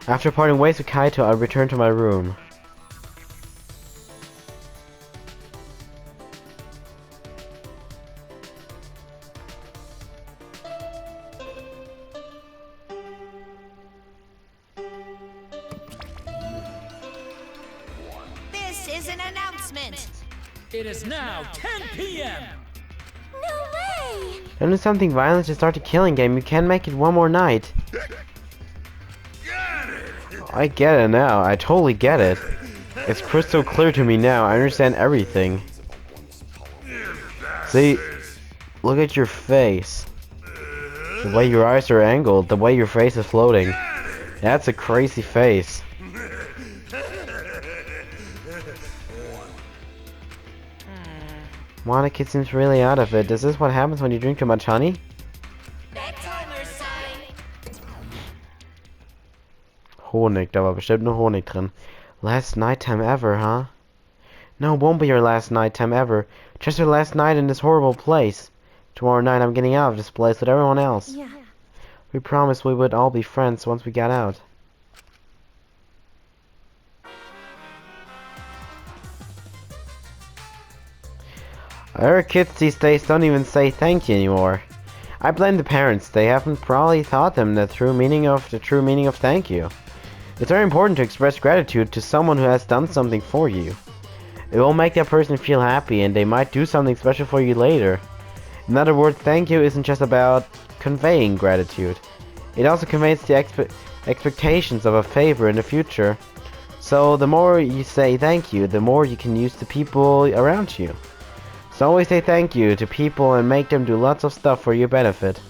After parting ways with Kaito, I returned to my room. This is an announcement. It is now 10 p.m. No way! Don't do something violent to start a killing game. You can't make it one more night. I get it now. I totally get it. It's crystal clear to me now. I understand everything. See, look at your face. The way your eyes are angled, the way your face is floating. That's a crazy face. Monica seems really out of it. Is this what happens when you drink too much honey? Honig, da war bestimmt nur Honig drin. Last nighttime ever, huh? No, it won't be your last nighttime ever. Just your last night in this horrible place. Tomorrow night I'm getting out of this place with everyone else. Yeah. We promised we would all be friends once we got out. Our kids these days don't even say thank you anymore. I blame the parents. They haven't probably taught them the true meaning of thank you. It's very important to express gratitude to someone who has done something for you. It will make that person feel happy and they might do something special for you later. In other words, thank you isn't just about conveying gratitude. It also conveys the expectations of a favor in the future. So the more you say thank you, the more you can use the people around you. So always say thank you to people and make them do lots of stuff for your benefit.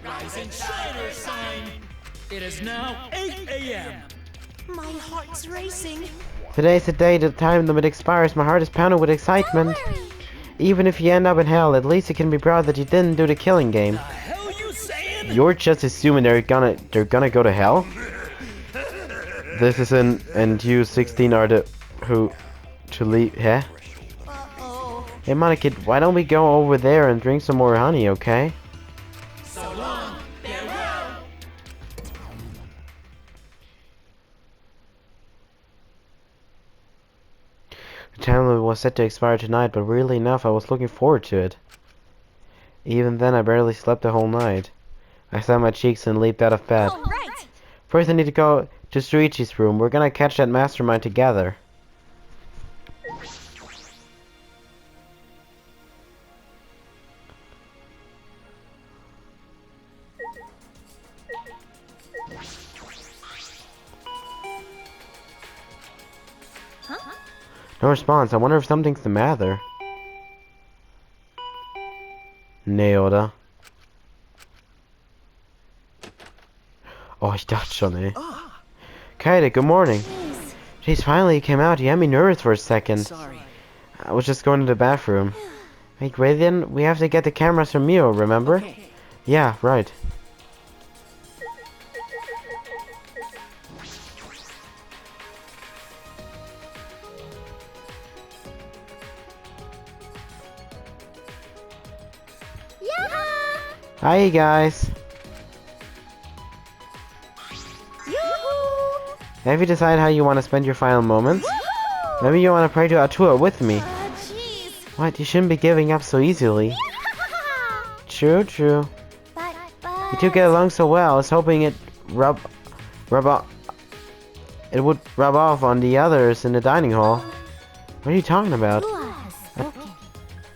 Rise and shine, Earth sign. It is now 8 a.m. My heart's racing. Today's the day the time limit expires. My heart is pounding with excitement. Even if you end up in hell, at least you can be proud that you didn't do the killing game. The hell you saying? You're just assuming they're gonna go to hell? This is and you 16 are the who to leave, huh? Uh-oh. Hey Monica, why don't we go over there and drink some more honey, okay? So long, farewell. The time limit was set to expire tonight, but weirdly enough, I was looking forward to it. Even then, I barely slept the whole night. I sat on my cheeks and leaped out of bed. All right. First, I need to go to Shuichi's room. We're gonna catch that mastermind together. Huh? No response. I wonder if something's the matter. Neoda. Oh, ich dachte schon, ey. Kaede, good morning. Jeez. Jeez, finally you came out. You had me nervous for a second. Sorry. I was just going to the bathroom. Hey, Gradian, we have to get the cameras from Mio, remember? Okay. Yeah, right. Yeah. Hi, guys. Yoo-hoo. Have you decided how you want to spend your final moments? Woohoo. Maybe you want to pray to Atua with me. Jeez. What? You shouldn't be giving up so easily. True, true. But You two get along so well. I was hoping it would rub off on the others in the dining hall. What are you talking about?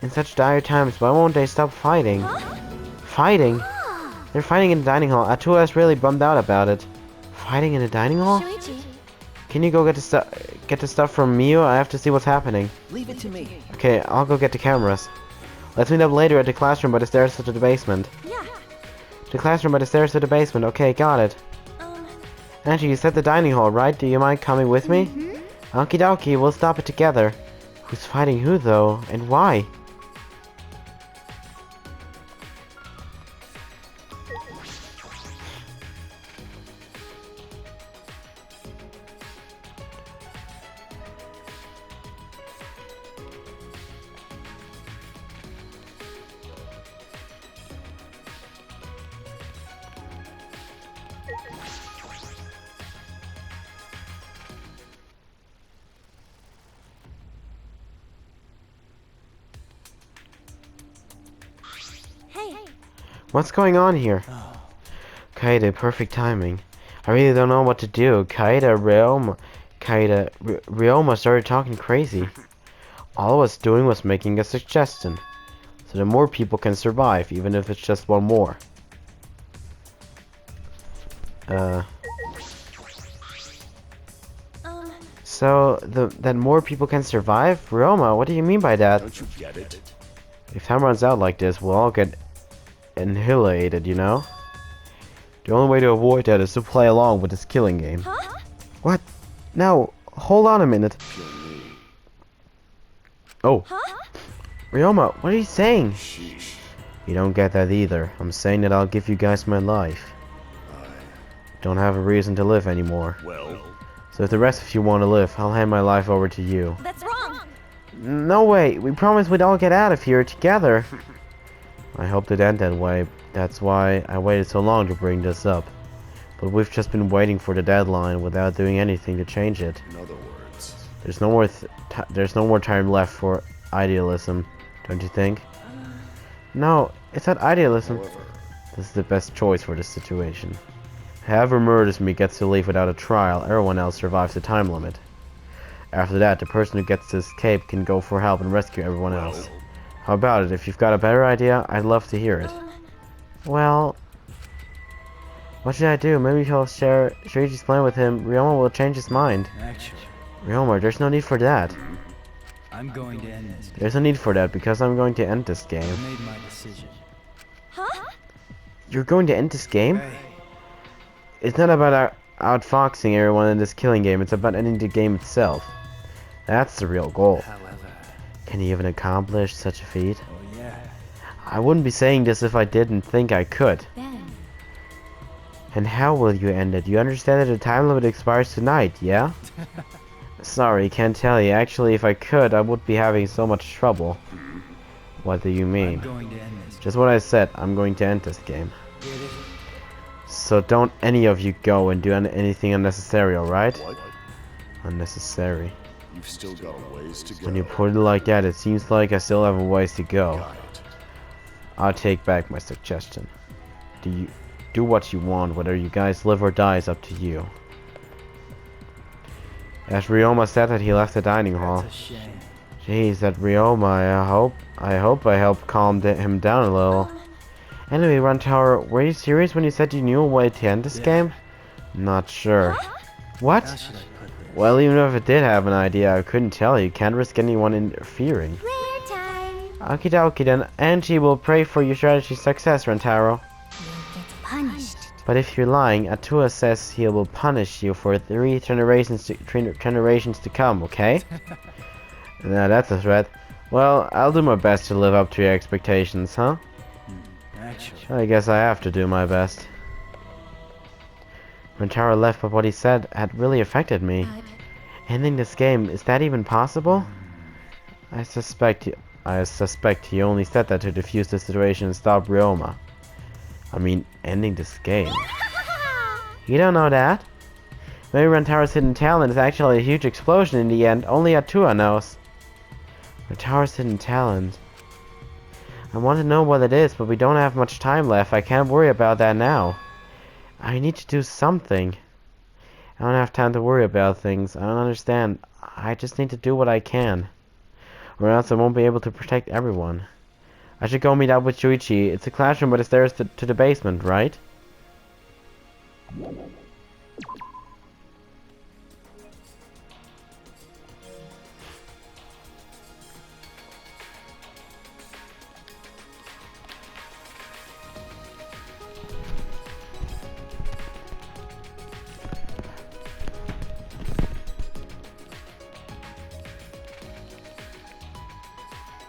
In such dire times, why won't they stop fighting? Fighting? They're fighting in the dining hall. Atua is really bummed out about it. Fighting in the dining hall? Shuichi. Can you go get the stuff from Mio? I have to see what's happening. Leave it to me. Okay, I'll go get the cameras. Let's meet up later at the classroom by the stairs to the basement. Yeah. The classroom by the stairs to the basement. Okay, got it. Angie, you said the dining hall, right? Do you mind coming with me? Okie dokie, we'll stop it together. Who's fighting who, though? And why? What's going on here? Kaede, perfect timing. I really don't know what to do. Ryoma started talking crazy. All I was doing was making a suggestion. So that more people can survive, even if it's just one more. So that more people can survive? Ryoma, what do you mean by that? Don't you get it? If time runs out like this, we'll all get annihilated, you know? The only way to avoid that is to play along with this killing game. Huh? What? No, hold on a minute. Kill me. Oh, Huh? Ryoma, what are you saying? Sheesh. You don't get that either. I'm saying that I'll give you guys my life. Don't have a reason to live anymore. Well, So if the rest of you want to live, I'll hand my life over to you. That's wrong. No way, we promised we'd all get out of here together. I hoped it'd end that way. That's why I waited so long to bring this up. But we've just been waiting for the deadline without doing anything to change it. in other words, There's no more time left for idealism, don't you think? No, it's not idealism. however, This is the best choice for this situation. Whoever murders me gets to leave without a trial. Everyone else survives the time limit. After that, the person who gets to escape can go for help and rescue everyone else. How about it? If you've got a better idea, I'd love to hear it. Well, what should I do? Maybe he'll share Shuichi's plan with him. Ryoma will change his mind. Actually, Ryoma, there's no need for that. I'm going to end this. There's no need for that because I'm going to end this I game. made my decision. Huh? You're going to end this game? Hey, It's not about outfoxing everyone in this killing game, it's about ending the game itself. That's the real goal. however, Can you even accomplish such a feat? oh yeah, I wouldn't be saying this if I didn't think I could. Ben. And how will you end it? You understand that the time limit expires tonight, yeah? Sorry, can't tell you. Actually, if I could, I would be having so much trouble. What do you I'm mean? going to end this. Just what I said, I'm going to end this game. Get it? So don't any of you go and do anything unnecessary, alright? what? Unnecessary. You've still got a ways to go. When you put it like that, it seems like I still have a ways to go. Got it. I'll take back my suggestion. Do what you want, whether you guys live or die is up to you. As Ryoma said that he left the dining hall. That's a shame. Jeez, that Ryoma, I hope I helped calm him down a little. Anyway, Runtower, were you serious when you said you knew a way to end this Yeah. game? Not sure. What? How should I put this? Well, even if it did have an idea, I couldn't tell you. Can't risk anyone interfering. Prayer time. Okie dokie then. Angie will pray for your strategy's success, Rentaro. You'll get punished. But if you're lying, Atua says he will punish you for 3 generations to come, okay? Now that's a threat. Well, I'll do my best to live up to your expectations, huh? Actually, I guess I have to do my best. Rentaro left, but what he said had really affected me. But Ending this game, is that even possible? I suspect he only said that to defuse the situation and stop Ryoma. I mean, ending this game. You don't know that? Maybe Rentaro's hidden talent is actually a huge explosion in the end. Only Atua knows. Rentaro's hidden talent. I want to know what it is, but we don't have much time left. I can't worry about that now. I need to do something. I don't have time to worry about things. I don't understand. I just need to do what I can. Or else I won't be able to protect everyone. I should go meet up with Shuichi. It's a classroom, but it's stairs to the basement, right?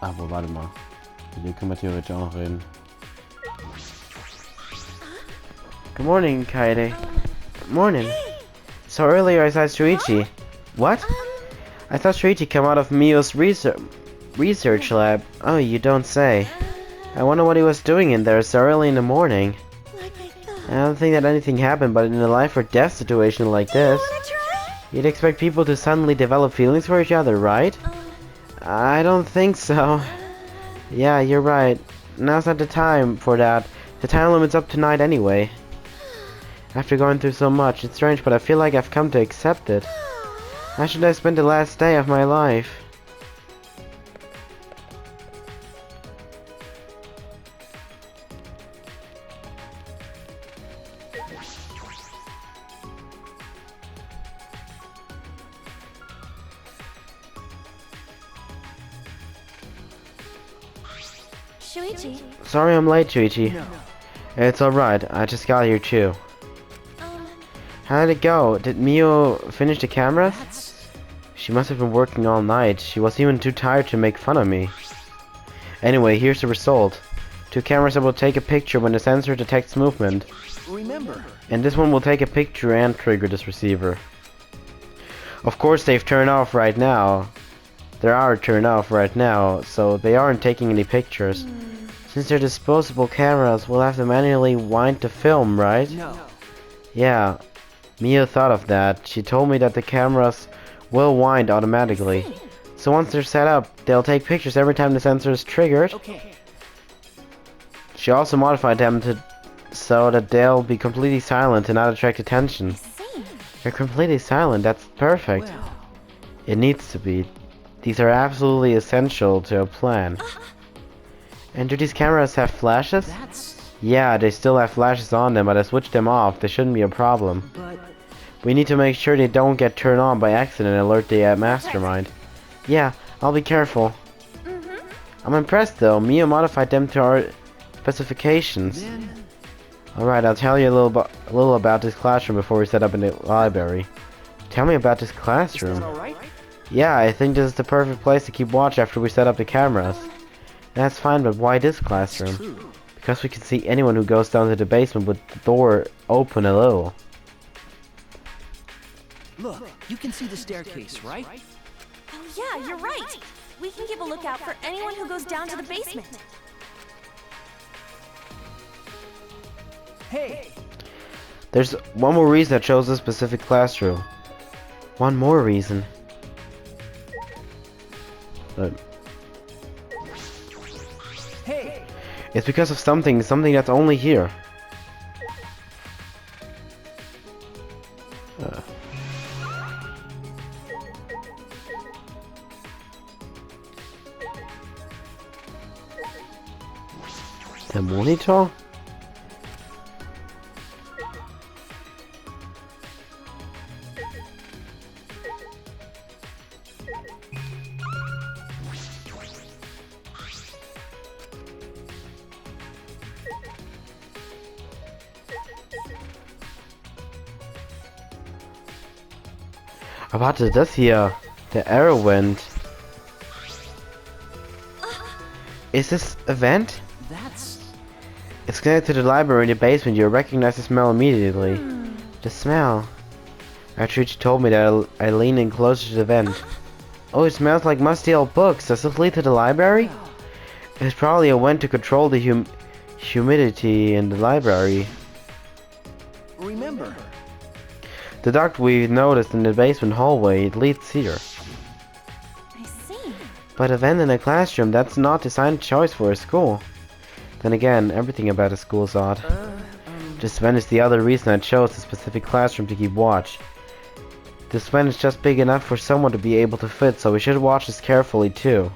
Aber warte mal. Mit dem können wir theoretisch auch noch reden. Good morning, Kaede. Morning. So earlier I saw Shuichi. What? I saw Shuichi come out of Mio's research lab. Oh, you don't say. I wonder what he was doing in there so early in the morning. like I thought. I don't think that anything happened, but in a life or death situation like this, Wanna try? you'd expect people to suddenly develop feelings for each other, right? I don't think so. Yeah, you're right. Now's not the time for that. The time limit's up tonight anyway. After going through so much, it's strange, but I feel like I've come to accept it. How should I spend the last day of my life? Shuichi, Sorry I'm late, Chuichi. No. It's alright, I just got here too. How did it go? Did Mio finish the cameras? That's... She must have been working all night. She was even too tired to make fun of me. Anyway, here's the result. 2 cameras that will take a picture when the sensor detects movement. Remember. And this one will take a picture and trigger this receiver. Of course they've turned off right now. They are turned off right now, so they aren't taking any pictures. Since they're disposable cameras, we'll have to manually wind the film, right? No. Yeah, Mia thought of that. She told me that the cameras will wind automatically. So once they're set up, they'll take pictures every time the sensor is triggered. Okay. She also modified them so that they'll be completely silent and not attract attention. see. They're completely silent, that's perfect. Well, It needs to be. These are absolutely essential to a plan. And do these cameras have flashes? that's... Yeah, they still have flashes on them, but I switched them off. They shouldn't be a problem. But... We need to make sure they don't get turned on by accident and alert the mastermind. Yeah, I'll be careful. I'm impressed though. Mia modified them to our specifications. Then... Alright, I'll tell you a little about this classroom before we set up in the library. Tell me about this Is classroom. that alright? Yeah, I think this is the perfect place to keep watch after we set up the cameras. That's fine, but why this classroom? True. Because we can see anyone who goes down to the basement with the door open a little. Look, you can see the staircase, right? Oh yeah, you're right. We can keep a lookout for anyone who goes down to the basement. Hey! There's one more reason that shows this specific classroom. One more reason. Hey! It's because of something that's only here. The monitor? Warte, das hier. Der arrow went. Is this a vent? That's... It's connected to the library in the basement. You'll recognize the smell immediately. The smell. After she told me that, I leaned in closer to the vent. Oh, it smells like musty old books. Does this lead to the library? It's probably a vent to control the humidity in the library. Remember. The duct we noticed in the basement hallway, it leads here. I see. But a vent in a classroom, that's not the design choice for a school. Then again, everything about a school is odd. This vent is the other reason I chose the specific classroom to keep watch. This vent is just big enough for someone to be able to fit, so we should watch this carefully too.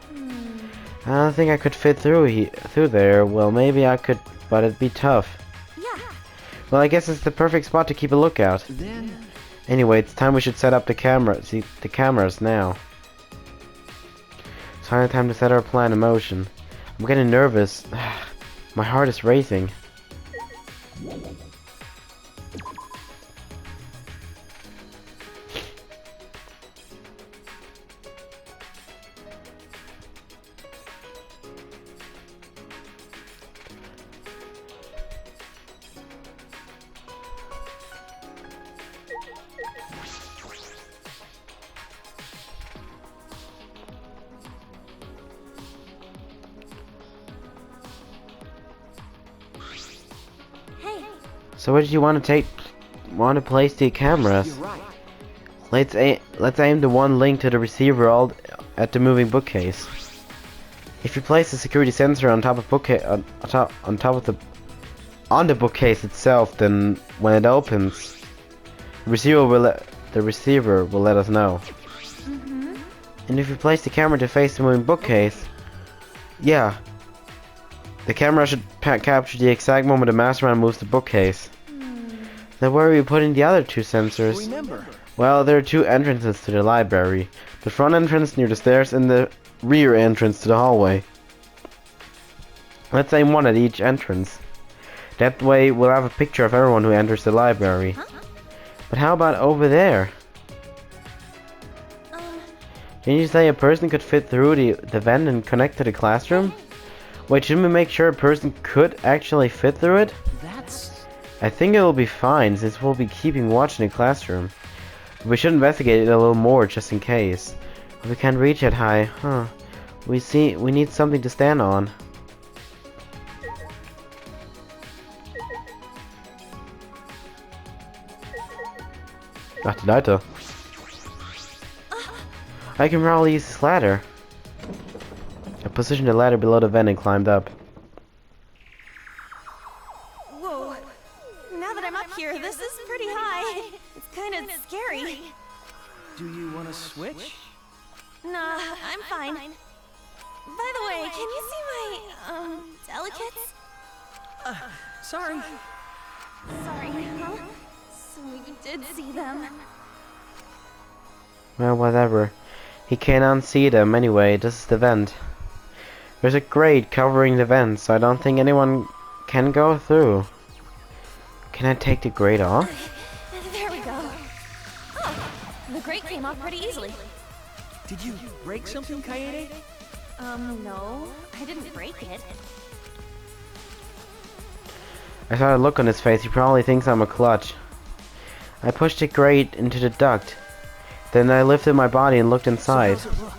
I don't think I could fit through there. Well, maybe I could, but it'd be tough. Yeah. Well, I guess it's the perfect spot to keep a lookout. Then... Anyway, it's time we should set up the cameras now. It's finally time to set our plan in motion. I'm getting nervous. My heart is racing. Hey, So where did you want to place the cameras? You're right. Let's aim the one linked to the receiver all at the moving bookcase. If you place the security sensor on top of on the bookcase itself, then when it opens, the receiver will let us know. And if you place the camera to face the moving bookcase, yeah, the camera should capture the exact moment the mastermind moves the bookcase. Then where are we putting the other two sensors? Remember. Well, there are two entrances to the library. The front entrance near the stairs and the rear entrance to the hallway. Let's aim one at each entrance. That way we'll have a picture of everyone who enters the library. But how about over there? Can you say a person could fit through the vent and connect to the classroom? Wait, shouldn't we make sure a person could actually fit through it? That's... I think it will be fine since we'll be keeping watch in the classroom. We should investigate it a little more just in case. We can't reach it high, huh? We need something to stand on. Ach, die Leiter. I can probably use this ladder. I positioned the ladder below the vent and climbed up. Whoa. Now that I'm up here, this is pretty high. It's kind of scary. Do you want to switch? Nah, I'm fine. By the way, can you see my, delicates? Sorry. Sorry, huh? So you did see them. Well, whatever. He can't unsee them anyway. This is the vent. There's a grate covering the vent, so I don't think anyone can go through. Can I take the grate off? There we go. Oh, the grate came off pretty easily. Did you break something, Kaede? No, I didn't break it. I saw a look on his face. He probably thinks I'm a clutch. I pushed the grate into the duct. Then I lifted my body and looked inside. So how's it look?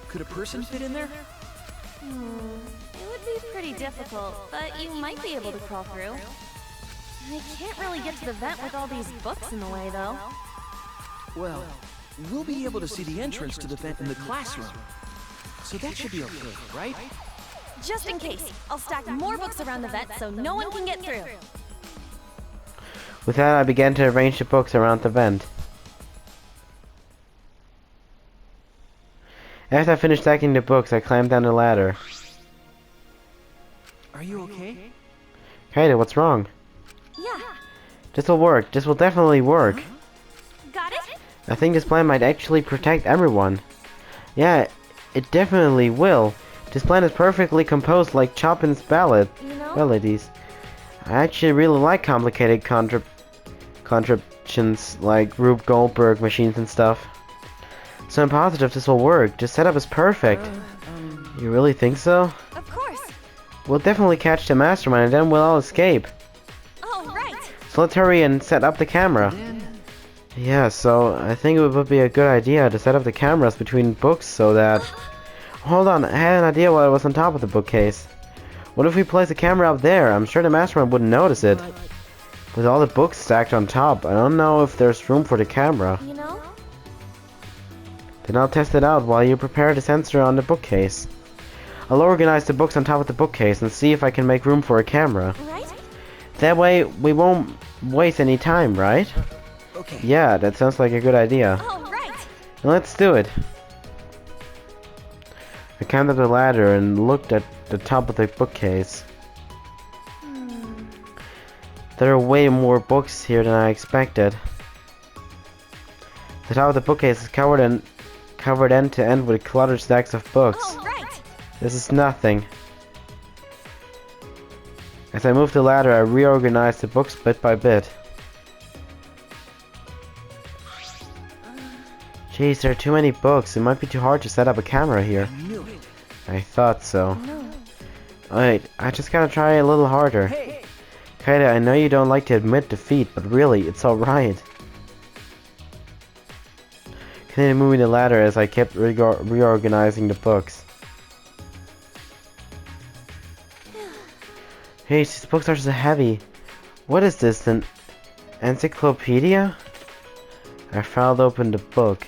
Could a person fit in there? It would be pretty difficult, but you might be able to crawl through. I can't really get to the vent with all these books in the way, though. Well, we'll be able to see the entrance to the vent in the classroom. So that should be okay, right? Just in case, I'll stack more books around the vent so no one can get through. With that, I began to arrange the books around the vent. After I finished stacking the books, I climbed down the ladder. Are you okay? Kaede, what's wrong? Yeah, This will work. This will definitely work. got it? I think this plan might actually protect everyone. Yeah, it definitely will. This plan is perfectly composed like Chopin's ballad. You know? Melodies. I actually really like complicated contraptions like Rube Goldberg machines and stuff. So I'm positive this will work. This setup is perfect. You really think so? Of course. We'll definitely catch the mastermind and then we'll all escape. Oh, right. So let's hurry and set up the camera. Yeah, so I think it would be a good idea to set up the cameras between books so that... Hold on, I had an idea while I was on top of the bookcase. What if we place a camera up there? I'm sure the mastermind wouldn't notice it. With all the books stacked on top, I don't know if there's room for the camera. You know? Then I'll test it out while you prepare the sensor on the bookcase. I'll organize the books on top of the bookcase and see if I can make room for a camera. Right? That way, we won't waste any time, right? Okay. Yeah, that sounds like a good idea. Oh, right. Let's do it. I climbed up the ladder and looked at the top of the bookcase. There are way more books here than I expected. The top of the bookcase is covered end to end with cluttered stacks of books. Oh, right. This is nothing. As I moved the ladder, I reorganized the books bit by bit. Jeez, there are too many books. It might be too hard to set up a camera here. I knew it. I thought so. Wait, I just gotta try a little harder. Hey! Kaede, I know you don't like to admit defeat, but really, it's alright. Continued moving the ladder as I kept reorganizing the books. Hey, these books are so heavy. What is this, an encyclopedia? I flipped open the book.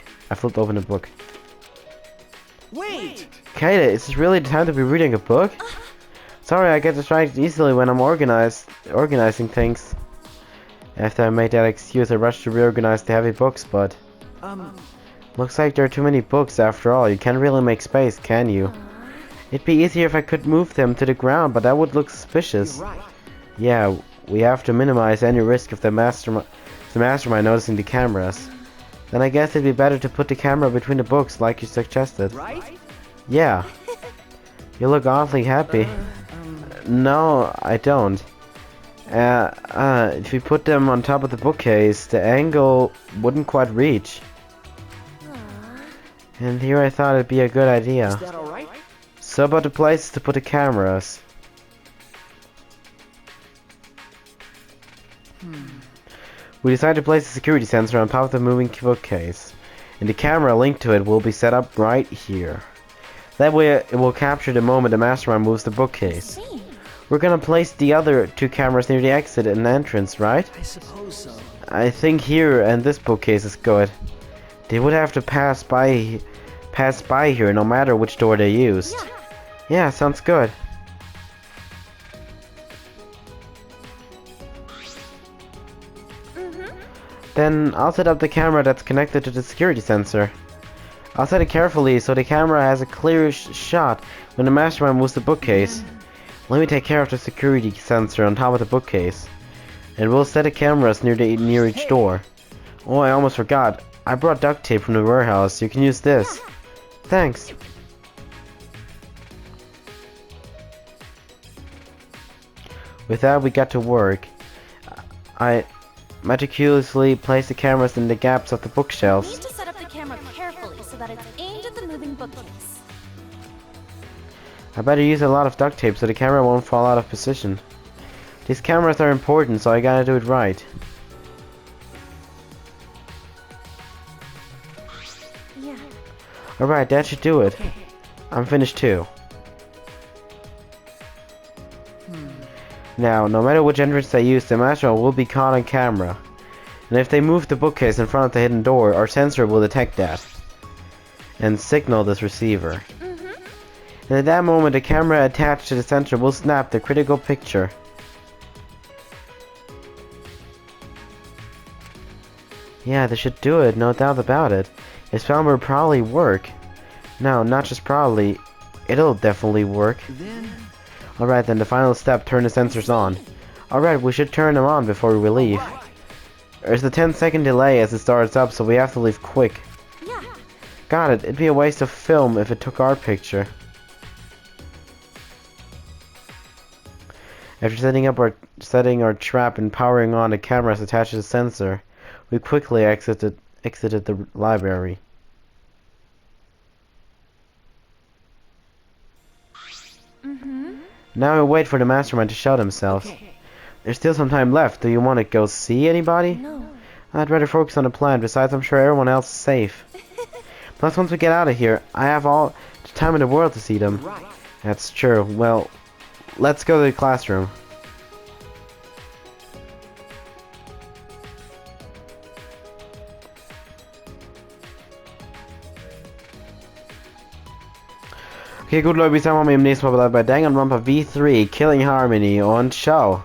Wait! Kaede, is this really the time to be reading a book? Sorry, I get distracted easily when I'm organizing things. After I made that excuse, I rushed to reorganize the heavy books, but... Looks like there are too many books after all. You can't really make space, can you? It'd be easier if I could move them to the ground, but that would look suspicious. You're right. Yeah, we have to minimize any risk of the mastermind noticing the cameras. Then I guess it'd be better to put the camera between the books like you suggested. Right? Yeah. You look awfully happy. No, I don't. If we put them on top of the bookcase, the angle wouldn't quite reach. And here I thought it'd be a good idea. Is that alright? So about the places to put the cameras. We decided to place a security sensor on top of the moving bookcase. And the camera linked to it will be set up right here. That way it will capture the moment the mastermind moves the bookcase. See. We're gonna place the other two cameras near the exit and entrance, right? I suppose so. I think here and this bookcase is good. They would have to pass by here no matter which door they used. Yeah, sounds good. Then I'll set up the camera that's connected to the security sensor. I'll set it carefully so the camera has a clear shot when the mastermind moves the bookcase. Let me take care of the security sensor on top of the bookcase. And we'll set the cameras near each door. Oh, I almost forgot. I brought duct tape from the warehouse. You can use this. Thanks. With that, we got to work. I meticulously placed the cameras in the gaps of the Need bookshelves. to set up the camera carefully so that it's aimed at the moving bookcase. I better use a lot of duct tape so the camera won't fall out of position. These cameras are important, so I gotta do it right. Yeah. Alright, that should do it. I'm finished too. Now, no matter which entrance they use, the mastermind will be caught on camera. And if they move the bookcase in front of the hidden door, our sensor will detect that. And signal this receiver. And at that moment, the camera attached to the sensor will snap the critical picture. Yeah, this should do it, no doubt about it. This film will probably work. No, not just probably. It'll definitely work. Then... Alright then, the final step, turn the sensors on. Alright, we should turn them on before we leave. There's a 10-second delay as it starts up, so we have to leave quick. Yeah. Got it, it'd be a waste of film if it took our picture. After setting our trap and powering on the cameras attached to the sensor, we quickly exited the library. Now we wait for the mastermind to show themselves. There's still some time left. Do you want to go see anybody? No. I'd rather focus on the plan. Besides, I'm sure everyone else is safe. Plus, once we get out of here, I have all the time in the world to see them. Right. That's true. Well, let's go to the classroom. Okay, gut Leute, bis dann mal im nächsten Mal bei Danganronpa V3, Killing Harmony und ciao.